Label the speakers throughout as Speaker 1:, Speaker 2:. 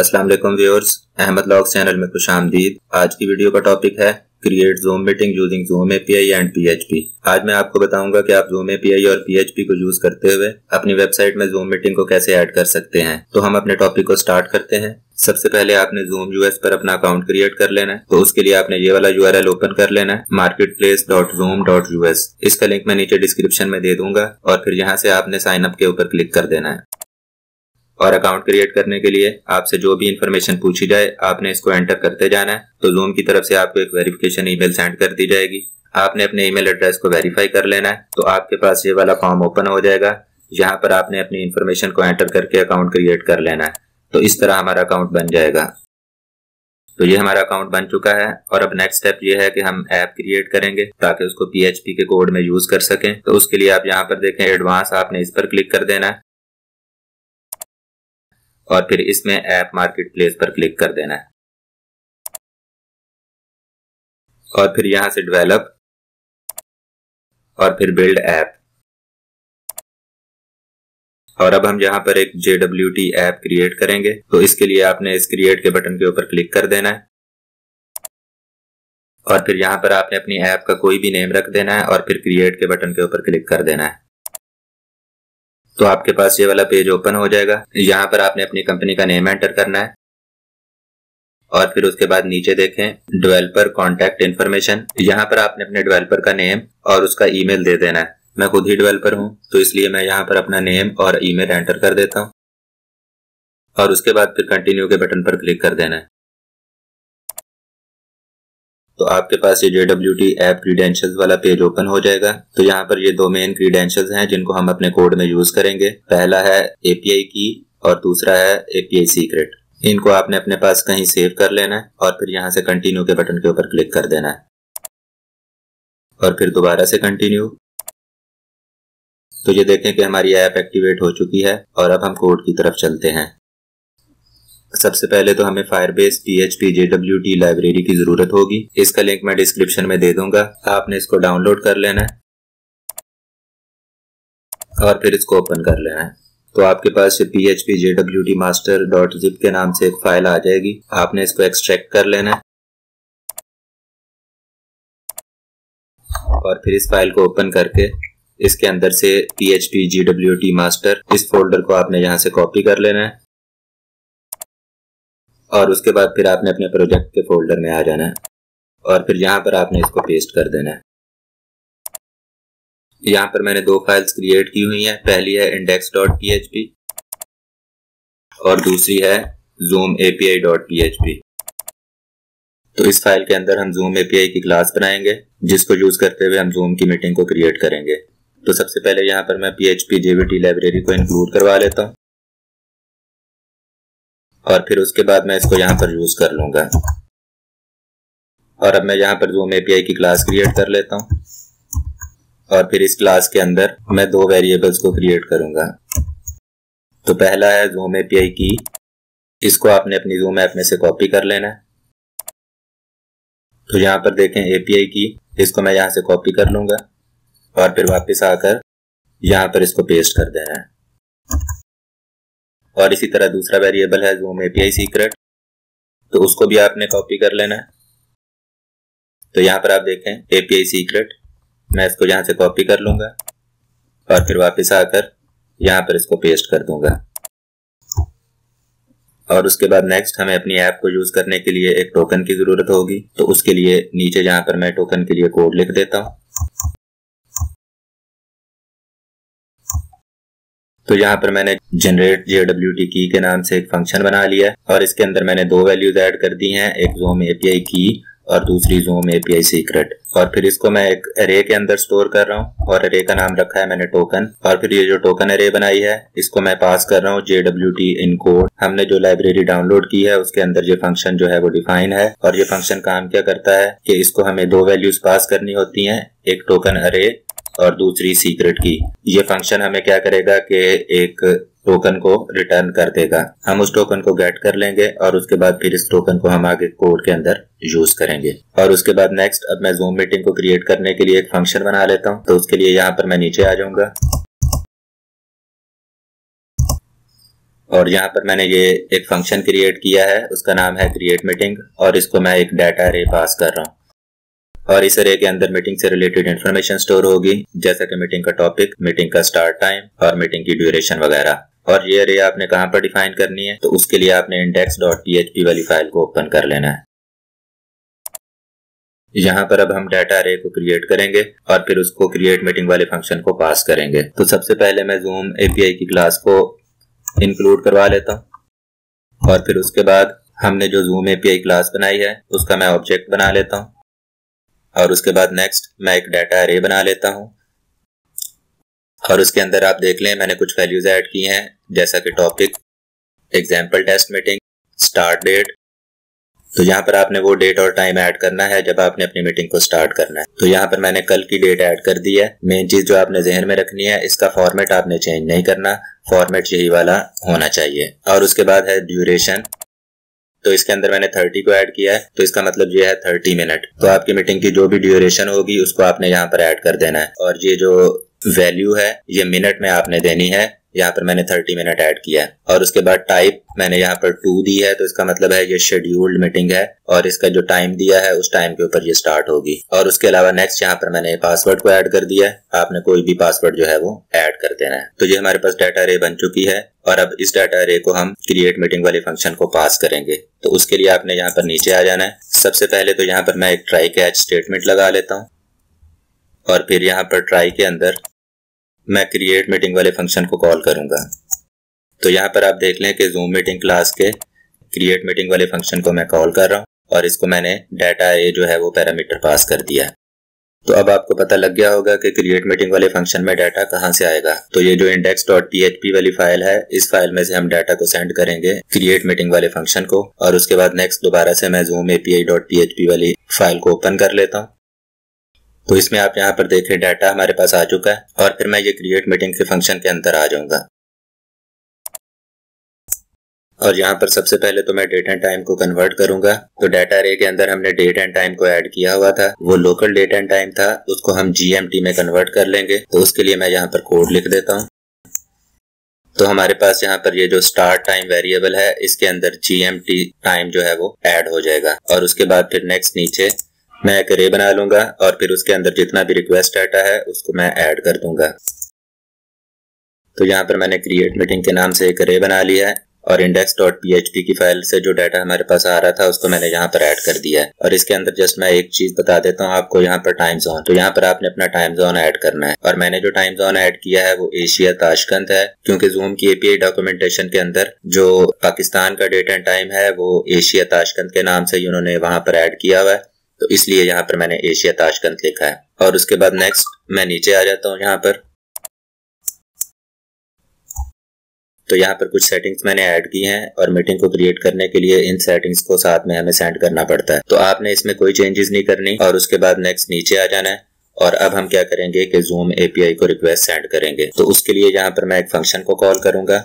Speaker 1: अस्सलाम वालेकुम viewers, Ahmad logs channel में खुशामदीद। आज की वीडियो का टॉपिक है create zoom meeting using zoom API and PHP. आज मैं आपको बताऊंगा कि आप ज़ूम एपीआई और पीएचपी को यूज करते हुए अपनी वेबसाइट में ज़ूम मीटिंग को कैसे ऐड कर सकते हैं। तो हम अपने टॉपिक को स्टार्ट करते हैं। सबसे पहले आपने ज़ूम यूएस पर अपना अकाउंट क्रिएट कर लेना है। तो उसके लिए आपने ये वाला यूआरएल ओपन कर लेना है, marketplace.zoom.us। इसका लिंक मैं नीचे डिस्क्रिप्शन में दे दूंगा और फिर यहाँ से आपने साइन अप के ऊपर क्लिक कर देना है। और अकाउंट क्रिएट करने के लिए आपसे जो भी इंफॉर्मेशन पूछी जाए आपने इसको एंटर करते जाना है। तो ज़ूम की तरफ से आपको एक वेरिफिकेशन ईमेल सेंड कर दी जाएगी। आपने अपने ईमेल एड्रेस को वेरीफाई कर लेना है। तो आपके पास ये वाला फॉर्म ओपन हो जाएगा। यहाँ पर आपने अपनी इंफॉर्मेशन को एंटर करके अकाउंट क्रिएट कर लेना है। तो इस तरह हमारा अकाउंट बन जाएगा। तो ये हमारा अकाउंट बन चुका है और अब नेक्स्ट स्टेप ये है कि हम ऐप क्रिएट करेंगे ताकि उसको पीएचपी के कोड में यूज कर सकें। तो उसके लिए आप यहाँ पर देखें एडवांस, आपने इस पर क्लिक कर देना है और फिर इसमें ऐप मार्केट प्लेस पर क्लिक कर देना है और फिर यहां से डेवलप और फिर बिल्ड ऐप। और अब हम यहां पर एक JWT ऐप क्रिएट करेंगे। तो इसके लिए आपने इस क्रिएट के बटन के ऊपर क्लिक कर देना है और फिर यहां पर आपने अपनी ऐप का कोई भी नेम रख देना है और फिर क्रिएट के बटन के ऊपर क्लिक कर देना है। तो आपके पास ये वाला पेज ओपन हो जाएगा। यहाँ पर आपने अपनी कंपनी का नेम एंटर करना है और फिर उसके बाद नीचे देखें डेवलपर कॉन्टैक्ट इन्फॉर्मेशन। यहाँ पर आपने अपने डेवलपर का नेम और उसका ईमेल दे देना है। मैं खुद ही डेवलपर हूँ तो इसलिए मैं यहाँ पर अपना नेम और ईमेल एंटर कर देता हूँ और उसके बाद फिर कंटिन्यू के बटन पर क्लिक कर देना है। तो आपके पास ये JWT ऐप क्रीडेंशियल्स वाला पेज ओपन हो जाएगा। तो यहाँ पर ये दो मेन क्रीडेंशियल्स हैं जिनको हम अपने कोड में यूज करेंगे। पहला है API की और दूसरा है API सीक्रेट। इनको आपने अपने पास कहीं सेव कर लेना है और फिर यहाँ से कंटिन्यू के बटन के ऊपर क्लिक कर देना है और फिर दोबारा से कंटिन्यू। तो ये देखें कि हमारी ऐप एक्टिवेट हो चुकी है और अब हम कोड की तरफ चलते हैं। सबसे पहले तो हमें फायरबेस PHP JWT लाइब्रेरी की जरूरत होगी। इसका लिंक मैं डिस्क्रिप्शन में दे दूंगा। आपने इसको डाउनलोड कर लेना है और फिर इसको ओपन कर लेना है। तो आपके पास ये PHP JWT master.zip के नाम से एक फाइल आ जाएगी। आपने इसको एक्सट्रैक्ट कर लेना है और फिर इस फाइल को ओपन करके इसके अंदर से PHP JWT master इस फोल्डर को आपने यहाँ से कॉपी कर लेना है और उसके बाद फिर आपने अपने प्रोजेक्ट के फोल्डर में आ जाना है और फिर यहाँ पर आपने इसको पेस्ट कर देना है। यहाँ पर मैंने दो फाइल्स क्रिएट की हुई हैं। पहली है index.php और दूसरी है zoomapi.php। तो इस फाइल के अंदर हम Zoom API की क्लास बनाएंगे जिसको यूज करते हुए हम Zoom की मीटिंग को क्रिएट करेंगे। तो सबसे पहले यहाँ पर मैं PHP JWT लाइब्रेरी को इंक्लूड करवा लेता हूँ और फिर उसके बाद मैं इसको यहाँ पर यूज कर लूंगा। और अब मैं यहाँ पर Zoom API की क्लास क्रिएट कर लेता हूँ और फिर इस क्लास के अंदर मैं दो वेरिएबल्स को क्रिएट करूंगा। तो पहला है Zoom API की। इसको आपने अपनी Zoom ऐप में से कॉपी कर लेना है। तो यहाँ पर देखें API की, इसको मैं यहाँ से कॉपी कर लूंगा और फिर वापस आकर यहाँ पर इसको पेस्ट कर देना है। और इसी तरह दूसरा वेरिएबल है Zoom API सीक्रेट। तो उसको भी आपने कॉपी कर लेना है। तो यहाँ पर आप देखें API सीक्रेट, मैं इसको यहाँ से कॉपी कर लूंगा और फिर वापस आकर यहाँ पर इसको पेस्ट कर दूंगा। और उसके बाद नेक्स्ट हमें अपनी ऐप को यूज करने के लिए एक टोकन की जरूरत होगी। तो उसके लिए नीचे यहाँ पर मैं टोकन के लिए कोड लिख देता हूँ। तो यहाँ पर मैंने जनरेट JWT की के नाम से एक फंक्शन बना लिया है और इसके अंदर मैंने दो वैल्यूज ऐड कर दी हैं, एक Zoom API की और दूसरी Zoom API सीक्रेट। और फिर इसको मैं एक अरे के अंदर स्टोर कर रहा हूँ और अरे का नाम रखा है मैंने टोकन। और फिर ये जो टोकन अरे बनाई है इसको मैं पास कर रहा हूँ JWT इनकोड। हमने जो लाइब्रेरी डाउनलोड की है उसके अंदर ये फंक्शन जो है वो डिफाइन है। और ये फंक्शन काम क्या करता है कि इसको हमें दो वैल्यूज पास करनी होती हैं, एक टोकन अरे और दूसरी सीक्रेट की। ये फंक्शन हमें क्या करेगा कि एक टोकन को रिटर्न कर देगा। हम उस टोकन को गेट कर लेंगे और उसके बाद फिर इस टोकन को हम आगे कोड के अंदर यूज करेंगे। और उसके बाद नेक्स्ट अब मैं Zoom मीटिंग को क्रिएट करने के लिए एक फंक्शन बना लेता हूं। तो उसके लिए यहाँ पर मैं नीचे आ जाऊंगा और यहाँ पर मैंने ये एक फंक्शन क्रिएट किया है, उसका नाम है क्रिएट मीटिंग, और इसको मैं एक डाटा अरे पास कर रहा हूँ। और इस अरे के अंदर मीटिंग से रिलेटेड इन्फॉर्मेशन स्टोर होगी, जैसा कि मीटिंग का टॉपिक, मीटिंग का स्टार्ट टाइम और मीटिंग की ड्यूरेशन वगैरह। और ये अरे आपने कहाँ पर डिफाइन करनी है, तो उसके लिए आपने index.php वाली फाइल को ओपन कर लेना है। यहाँ पर अब हम डाटा अरे को क्रिएट करेंगे और फिर उसको क्रिएट मीटिंग वाले फंक्शन को पास करेंगे। तो सबसे पहले मैं जूम एपीआई की क्लास को इंक्लूड करवा लेता हूँ, और फिर उसके बाद हमने जो जूम एपीआई क्लास बनाई है उसका मैं ऑब्जेक्ट बना लेता हूँ, और उसके बाद नेक्स्ट मैं एक डाटा अरे बना लेता हूँ। और उसके अंदर आप देख लें मैंने कुछ वैल्यूज ऐड की हैं, जैसा कि topic, example test meeting, start date. तो यहाँ पर आपने वो डेट और टाइम ऐड करना है जब आपने अपनी मीटिंग को स्टार्ट करना है। तो यहाँ पर मैंने कल की डेट ऐड कर दी है। मेन चीज जो आपने जहन में रखनी है, इसका फॉर्मेट आपने चेंज नहीं करना, फॉर्मेट यही वाला होना चाहिए। और उसके बाद है ड्यूरेशन, तो इसके अंदर मैंने 30 को ऐड किया है, तो इसका मतलब ये है 30 मिनट। तो आपकी मीटिंग की जो भी ड्यूरेशन होगी उसको आपने यहाँ पर ऐड कर देना है, और ये जो वैल्यू है ये मिनट में आपने देनी है। यहाँ पर मैंने 30 मिनट ऐड किया है। और उसके बाद टाइप मैंने यहाँ पर 2 दी है, तो इसका मतलब है ये शेड्यूल्ड मीटिंग है, और इसका जो टाइम दिया है उस टाइम के ऊपर ये स्टार्ट होगी। और उसके अलावा नेक्स्ट यहाँ पर मैंने पासवर्ड को ऐड कर दिया है, आपने कोई भी पासवर्ड जो है वो ऐड कर देना है। तो ये हमारे पास डाटा अरे बन चुकी है, और अब इस डाटा अरे को हम क्रिएट मीटिंग वाले फंक्शन को पास करेंगे। तो उसके लिए आपने यहाँ पर नीचे आ जाना है। सबसे पहले तो यहाँ पर मैं एक ट्राई कैच स्टेटमेंट लगा लेता हूँ, और फिर यहाँ पर ट्राई के अंदर मैं क्रिएट मीटिंग वाले फंक्शन को कॉल करूंगा। तो यहाँ पर आप देख लें कि जूम मीटिंग क्लास के क्रिएट मीटिंग वाले फंक्शन को मैं कॉल कर रहा हूँ, और इसको मैंने डाटा ए जो है वो पैरामीटर पास कर दिया है। तो अब आपको पता लग गया होगा कि क्रिएट मीटिंग वाले फंक्शन में डाटा कहाँ से आएगा। तो ये जो index.php वाली फाइल है, इस फाइल में से हम डाटा को सेंड करेंगे क्रिएट मीटिंग वाले फंक्शन को, और उसके बाद नेक्स्ट दोबारा से मैं जूम api.php वाली फाइल को ओपन कर लेता हूँ। तो इसमें आप यहाँ पर देखें डाटा हमारे पास आ चुका है, और फिर मैं ये क्रिएट मीटिंग के फंक्शन के अंदर आ जाऊंगा। और यहाँ पर सबसे पहले तो मैं डेट एंड टाइम को कन्वर्ट करूंगा। तो डाटा अरे के अंदर हमने डेट एंड टाइम को ऐड किया हुआ था, वो लोकल डेट एंड टाइम था, उसको हम GMT में कन्वर्ट कर लेंगे। तो उसके लिए मैं यहाँ पर कोड लिख देता हूँ। तो हमारे पास यहाँ पर ये जो स्टार्ट टाइम वेरिएबल है, इसके अंदर GMT टाइम जो है वो ऐड हो जाएगा। और उसके बाद फिर नेक्स्ट नीचे मैं एक अरे बना लूंगा, और फिर उसके अंदर जितना भी रिक्वेस्ट डाटा है उसको मैं ऐड कर दूंगा। तो यहाँ पर मैंने क्रिएट मीटिंग के नाम से एक अरे बना लिया है, और index.php की फाइल से जो डाटा हमारे पास आ रहा था उसको मैंने यहाँ पर ऐड कर दिया है। और इसके अंदर जस्ट मैं एक चीज बता देता हूँ आपको, यहाँ पर टाइम जोन। तो यहाँ पर आपने अपना टाइम जोन ऐड करना है, और मैंने जो टाइम जोन ऐड किया है वो एशिया ताशकंद है, क्योंकि जूम की एपीआई डॉक्यूमेंटेशन के अंदर जो पाकिस्तान का डेट एंड टाइम है वो एशिया ताशकंद के नाम से उन्होंने वहां पर ऐड किया हुआ है, तो इसलिए यहाँ पर मैंने एशिया ताशकंद लिखा है। और उसके बाद नेक्स्ट मैं नीचे आ जाता हूँ यहाँ पर। तो यहाँ पर कुछ सेटिंग्स मैंने ऐड की हैं, और मीटिंग को क्रिएट करने के लिए इन सेटिंग्स को साथ में हमें सेंड करना पड़ता है। तो आपने इसमें कोई चेंजेस नहीं करनी, और उसके बाद नेक्स्ट नीचे आ जाना है। और अब हम क्या करेंगे कि जूम एपीआई को रिक्वेस्ट सेंड करेंगे। तो उसके लिए यहाँ पर मैं एक फंक्शन को कॉल करूंगा।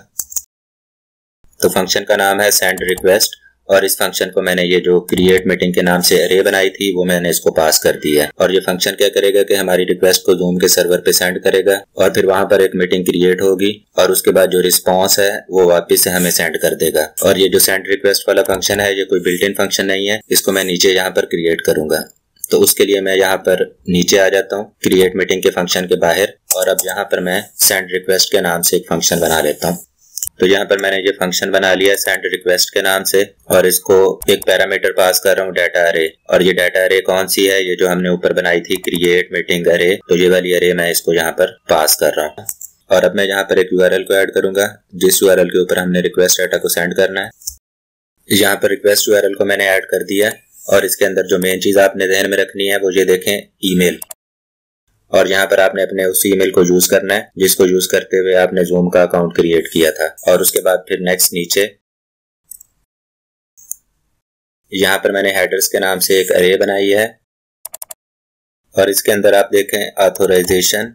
Speaker 1: तो फंक्शन का नाम है सेंड रिक्वेस्ट, और इस फंक्शन को मैंने ये जो क्रिएट मीटिंग के नाम से अरे बनाई थी वो मैंने इसको पास कर दिया है। और ये फंक्शन क्या करेगा कि हमारी रिक्वेस्ट को जूम के सर्वर पे सेंड करेगा, और फिर वहां पर एक मीटिंग क्रिएट होगी, और उसके बाद जो रिस्पांस है वो वापस से हमें सेंड कर देगा। और ये जो सेंड रिक्वेस्ट वाला फंक्शन है ये कोई बिल्ट इन फंक्शन नहीं है, इसको मैं नीचे यहाँ पर क्रिएट करूंगा। तो उसके लिए मैं यहाँ पर नीचे आ जाता हूँ क्रिएट मीटिंग के फंक्शन के बाहर, और अब यहाँ पर मैं सेंड रिक्वेस्ट के नाम से एक फंक्शन बना लेता हूँ। तो यहाँ पर मैंने ये फंक्शन बना लिया है सेंड रिक्वेस्ट के नाम से, और इसको एक पैरामीटर पास कर रहा हूँ डाटा अरे। और ये डाटा अरे कौन सी है, ये जो हमने ऊपर बनाई थी क्रिएट मीटिंग अरे, तो ये वाली अरे मैं इसको यहाँ पर पास कर रहा हूँ। और अब मैं यहाँ पर एक URL को ऐड करूंगा, जिस URL के ऊपर हमने रिक्वेस्ट डाटा को सेंड करना है। यहाँ पर रिक्वेस्ट URL को मैंने ऐड कर दिया, और इसके अंदर जो मेन चीज आपने ध्यान में रखनी है वो ये देखें, ईमेल। और यहाँ पर आपने अपने उस ईमेल को यूज करना है जिसको यूज करते हुए आपने जूम का अकाउंट क्रिएट किया था। और उसके बाद फिर नेक्स्ट नीचे यहाँ पर मैंने हेडर्स के नाम से एक अरे बनाई है, और इसके अंदर आप देखें ऑथराइजेशन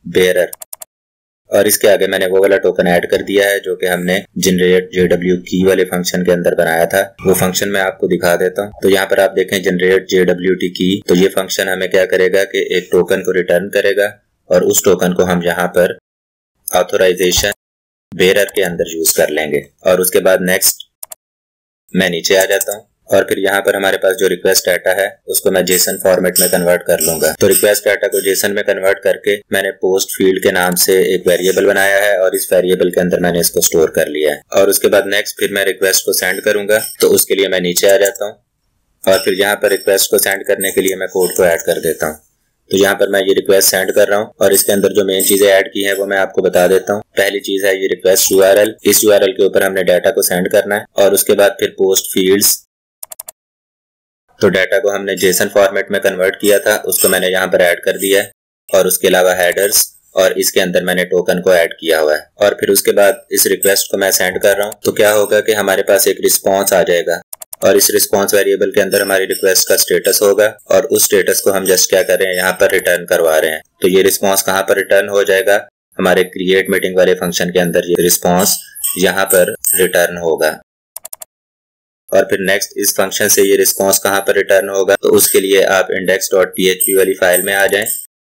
Speaker 1: बेयरर, और इसके आगे मैंने वो वाला टोकन ऐड कर दिया है जो कि हमने जनरेट JW की वाले फंक्शन के अंदर बनाया था। वो फंक्शन मैं आपको दिखा देता हूँ। तो यहाँ पर आप देखें जनरेट JWT की, तो ये फंक्शन हमें क्या करेगा कि एक टोकन को रिटर्न करेगा, और उस टोकन को हम यहाँ पर ऑथराइजेशन बेरर के अंदर यूज कर लेंगे। और उसके बाद नेक्स्ट मैं नीचे आ जाता हूँ और फिर यहाँ पर हमारे पास जो रिक्वेस्ट डाटा है उसको मैं जेसन फॉर्मेट में कन्वर्ट कर लूंगा। तो रिक्वेस्ट डाटा को जेसन में कन्वर्ट करके मैंने पोस्ट फील्ड के नाम से एक वेरिएबल बनाया है और इस वेरिएबल के अंदर मैंने इसको स्टोर कर लिया है। और उसके बाद नेक्स्ट फिर मैं रिक्वेस्ट को सेंड करूंगा, तो उसके लिए मैं नीचे आ जाता हूँ और फिर यहाँ पर रिक्वेस्ट को सेंड करने के लिए मैं कोड को ऐड कर देता हूँ। तो यहाँ पर मैं ये रिक्वेस्ट सेंड कर रहा हूँ और इसके अंदर जो मेन चीजें ऐड की हैं वो मैं आपको बता देता हूँ। पहली चीज है ये रिक्वेस्ट यूआरएल। इस यूआरएल के ऊपर हमने डाटा को सेंड करना है और उसके बाद फिर पोस्ट फील्ड्स। तो डाटा को हमने जेसन फॉर्मेट में कन्वर्ट किया था, उसको मैंने यहाँ पर ऐड कर दिया है। और उसके अलावा हेडर्स और इसके अंदर मैंने टोकन को ऐड किया हुआ है। और फिर उसके बाद इस रिक्वेस्ट को मैं सेंड कर रहा हूँ। तो क्या होगा कि हमारे पास एक रिस्पॉन्स आ जाएगा और इस रिस्पॉन्स वेरिएबल के अंदर हमारी रिक्वेस्ट का स्टेटस होगा और उस स्टेटस को हम जस्ट क्या कर रहे हैं, यहाँ पर रिटर्न करवा रहे हैं। तो ये रिस्पॉन्स कहाँ पर रिटर्न हो जाएगा, हमारे क्रिएट मीटिंग वाले फंक्शन के अंदर ये रिस्पॉन्स यहाँ पर रिटर्न होगा। और फिर नेक्स्ट इस फंक्शन से ये रिस्पॉन्स कहाँ पर रिटर्न होगा, तो उसके लिए आप index.php वाली फाइल में आ जाएं।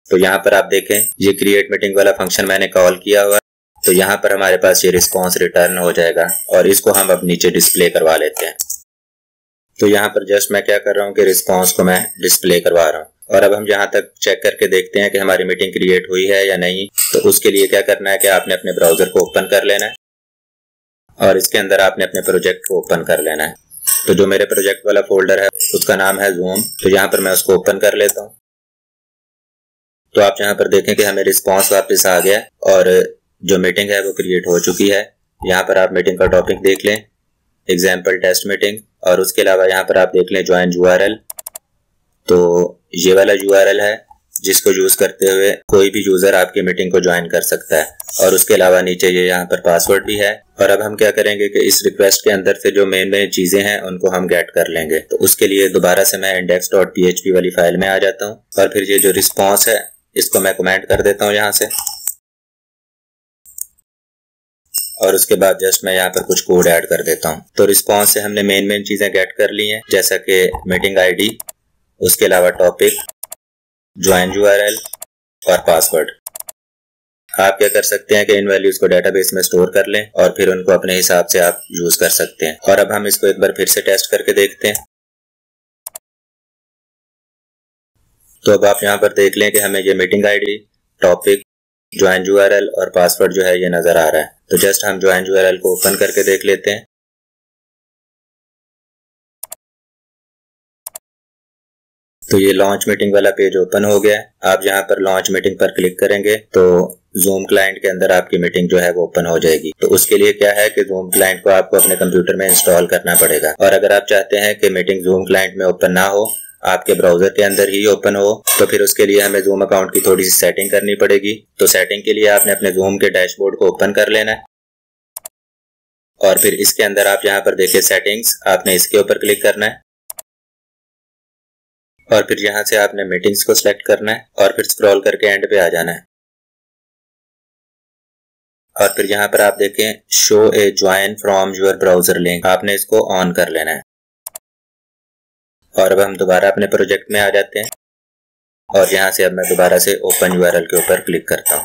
Speaker 1: तो यहाँ पर आप देखें ये क्रिएट मीटिंग वाला फंक्शन मैंने कॉल किया हुआ, तो यहाँ पर हमारे पास ये रिस्पॉन्स रिटर्न हो जाएगा और इसको हम अब नीचे डिस्प्ले करवा लेते हैं। तो यहाँ पर जस्ट मैं क्या कर रहा हूँ कि रिस्पॉन्स को मैं डिस्प्ले करवा रहा हूँ। और अब हम यहाँ तक चेक करके देखते हैं कि हमारी मीटिंग क्रिएट हुई है या नहीं। तो उसके लिए क्या करना है कि आपने अपने ब्राउजर को ओपन कर लेना है और इसके अंदर आपने अपने प्रोजेक्ट को ओपन कर लेना है। तो जो मेरे प्रोजेक्ट वाला फोल्डर है उसका नाम है ज़ूम, तो यहाँ पर मैं उसको ओपन कर लेता हूँ। तो आप यहाँ पर देखें कि हमें रिस्पॉन्स वापस आ गया और जो मीटिंग है वो क्रिएट हो चुकी है। यहाँ पर आप मीटिंग का टॉपिक देख लें, एग्जाम्पल टेस्ट मीटिंग। और उसके अलावा यहाँ पर आप देख लें ज्वाइन यूआरएल। तो ये वाला यूआरएल है जिसको यूज करते हुए कोई भी यूजर आपकी मीटिंग को ज्वाइन कर सकता है। और उसके अलावा नीचे ये यहाँ पर पासवर्ड भी है। और अब हम क्या करेंगे कि इस रिक्वेस्ट के अंदर से जो मेन चीजें हैं उनको हम गेट कर लेंगे। तो उसके लिए दोबारा से मैं index.php वाली फाइल में आ जाता हूँ और फिर ये जो रिस्पॉन्स है इसको मैं कमेंट कर देता हूँ यहाँ से। और उसके बाद जस्ट मैं यहाँ पर कुछ कोड ऐड कर देता हूँ। तो रिस्पॉन्स से हमने मेन चीजें गेट कर ली हैं, जैसा कि मीटिंग आईडी, उसके अलावा टॉपिक, ज्वाइन यूआरएल और पासवर्ड। आप क्या कर सकते हैं कि इन वैल्यूज को डेटाबेस में स्टोर कर लें और फिर उनको अपने हिसाब से आप यूज कर सकते हैं। और अब हम इसको एक बार फिर से टेस्ट करके देखते हैं। तो अब आप यहाँ पर देख लें कि हमें ये meeting ID, topic, join URL और पासवर्ड जो है ये नजर आ रहा है। तो जस्ट हम ज्वाइन यूआरएल को ओपन करके देख लेते हैं। तो ये लॉन्च मीटिंग वाला पेज ओपन हो गया है। आप यहाँ पर लॉन्च मीटिंग पर क्लिक करेंगे तो जूम क्लाइंट के अंदर आपकी मीटिंग जो है वो ओपन हो जाएगी। तो उसके लिए क्या है कि जूम क्लाइंट को आपको अपने कंप्यूटर में इंस्टॉल करना पड़ेगा। और अगर आप चाहते हैं कि मीटिंग जूम क्लाइंट में ओपन ना हो, आपके ब्राउजर के अंदर ही ओपन हो, तो फिर उसके लिए हमें जूम अकाउंट की थोड़ी सी सेटिंग करनी पड़ेगी। तो सेटिंग के लिए आपने अपने जूम के डैशबोर्ड को ओपन कर लेना है और फिर इसके अंदर आप यहाँ पर देखिए सेटिंग्स, आपने इसके ऊपर क्लिक करना है और फिर यहाँ से आपने मीटिंग्स को सिलेक्ट करना है और फिर स्क्रॉल करके एंड पे आ जाना है। और फिर यहाँ पर आप देखें show A join from your browser link, आपने इसको ऑन कर लेना है। और अब हम दोबारा अपने प्रोजेक्ट में आ जाते हैं और यहाँ से अब मैं दोबारा से ओपन यूआरएल के ऊपर क्लिक करता हूँ।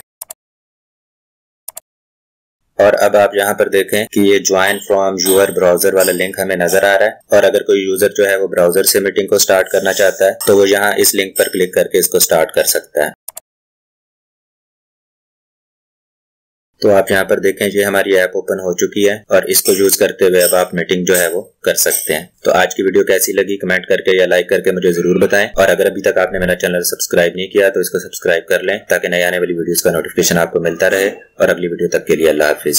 Speaker 1: और अब आप यहाँ पर देखें कि ये ज्वाइन फ्रॉम यूर ब्राउजर वाला लिंक हमें नजर आ रहा है। और अगर कोई यूजर जो है वो ब्राउजर से मीटिंग को स्टार्ट करना चाहता है तो वो यहाँ इस लिंक पर क्लिक करके इसको स्टार्ट कर सकता है। तो आप यहाँ पर देखें ये हमारी ऐप ओपन हो चुकी है और इसको यूज करते हुए अब आप मीटिंग जो है वो कर सकते हैं। तो आज की वीडियो कैसी लगी कमेंट करके या लाइक करके मुझे जरूर बताएं। और अगर अभी तक आपने मेरा चैनल सब्सक्राइब नहीं किया तो इसको सब्सक्राइब कर लें ताकि नई आने वाली वीडियोस का नोटिफिकेशन आपको मिलता रहे। और अगली वीडियो तक के लिए अल्लाह हाफिज।